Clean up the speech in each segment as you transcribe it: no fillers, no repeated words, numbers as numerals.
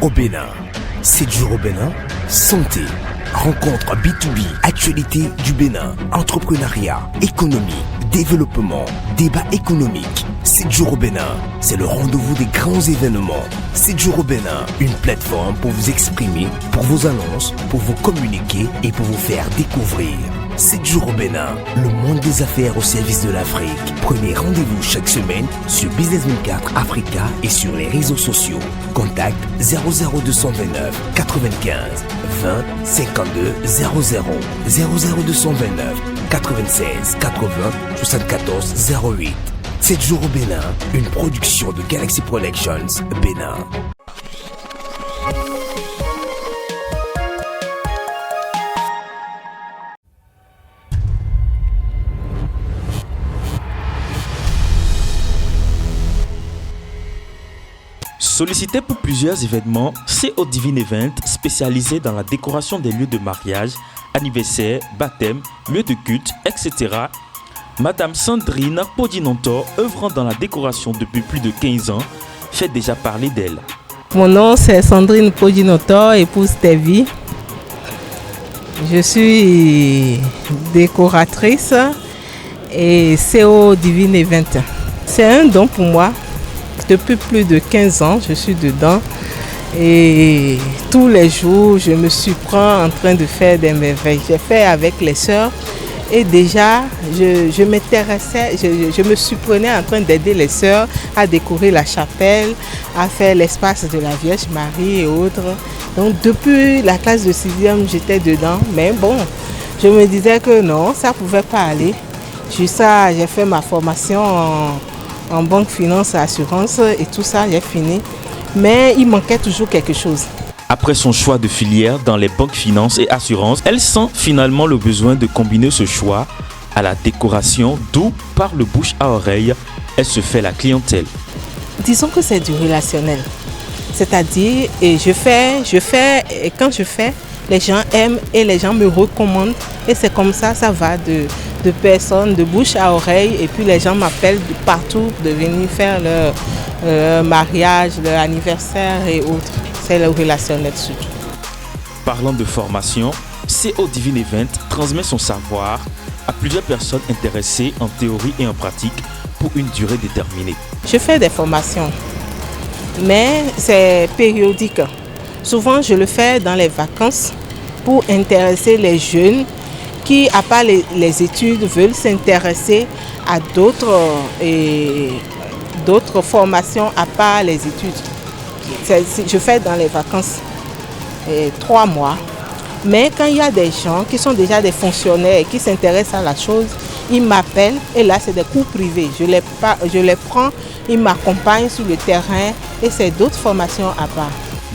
au Bénin. 7 jours au Bénin, santé, rencontres B2B, actualité du Bénin, entrepreneuriat, économie, développement, débat économique. 7 jours au Bénin, c'est le rendez-vous des grands événements. 7 jours au Bénin, une plateforme pour vous exprimer, pour vos annonces, pour vous communiquer et pour vous faire découvrir. 7 jours au Bénin, le monde des affaires au service de l'Afrique. Prenez rendez-vous chaque semaine sur Business 24 Africa et sur les réseaux sociaux. Contact 00229 95 20 52 00 00229 96 80 74 08. 7 jours au Bénin, une production de Galaxy Productions, Bénin. Sollicité pour plusieurs événements, CO Divine Event, spécialisé dans la décoration des lieux de mariage, anniversaire, baptême, lieux de culte, etc. Madame Sandrine Podinontor, œuvrant dans la décoration depuis plus de 15 ans, fait déjà parler d'elle. Mon nom c'est Sandrine Podinontor, épouse Tevi. Je suis décoratrice et CO Divine Event. C'est un don pour moi. Depuis plus de 15 ans, je suis dedans et tous les jours, je me surprends en train de faire des merveilles. J'ai fait avec les sœurs et déjà, je m'intéressais, je me surprenais en train d'aider les sœurs à décorer la chapelle, à faire l'espace de la Vierge Marie et autres. Donc depuis la classe de 6e, j'étais dedans, mais bon, je me disais que non, ça ne pouvait pas aller. J'ai fait ma formation en banque, finance, assurance et tout ça, j'ai fini. Mais il manquait toujours quelque chose. Après son choix de filière dans les banques, finances et assurances, elle sent finalement le besoin de combiner ce choix à la décoration, d'où, par le bouche à oreille, elle se fait la clientèle. Disons que c'est du relationnel. C'est-à-dire, et quand je fais, les gens aiment et les gens me recommandent. Et c'est comme ça va de personnes, de bouche à oreille. Et puis les gens m'appellent de partout de venir faire leur mariage, leur anniversaire et autres. C'est le relationnel surtout. Parlant de formation, CO Divine Event transmet son savoir à plusieurs personnes intéressées en théorie et en pratique pour une durée déterminée. Je fais des formations, mais c'est périodique. Souvent, je le fais dans les vacances pour intéresser les jeunes qui, à part les études, veulent s'intéresser à d'autres formations à part les études. Je fais dans les vacances 3 mois. Mais quand il y a des gens qui sont déjà des fonctionnaires et qui s'intéressent à la chose, ils m'appellent et là c'est des cours privés. Je les prends, ils m'accompagnent sur le terrain et c'est d'autres formations à part.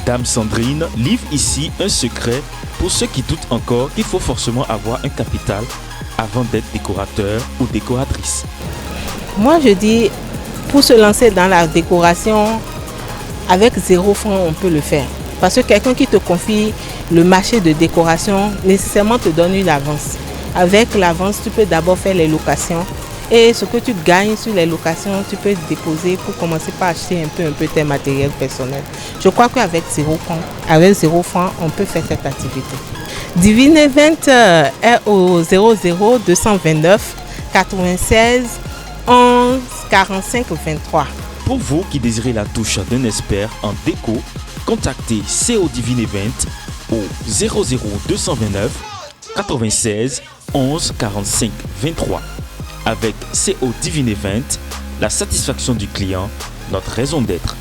Dame Sandrine livre ici un secret pour ceux qui doutent encore qu'il faut forcément avoir un capital avant d'être décorateur ou décoratrice. Moi je dis, pour se lancer dans la décoration, avec 0 francs on peut le faire. Parce que quelqu'un qui te confie le marché de décoration nécessairement te donne une avance. Avec l'avance, tu peux d'abord faire les locations. Et ce que tu gagnes sur les locations, tu peux déposer pour commencer par acheter un peu tes matériels personnels. Je crois qu'avec 0 francs, on peut faire cette activité. Divine Event est au 00229 96 11 45 23. Pour vous qui désirez la touche d'un expert en déco, contactez CO Divine Event au 00229 96 11 45 23. Avec CO Divine Event, la satisfaction du client, notre raison d'être.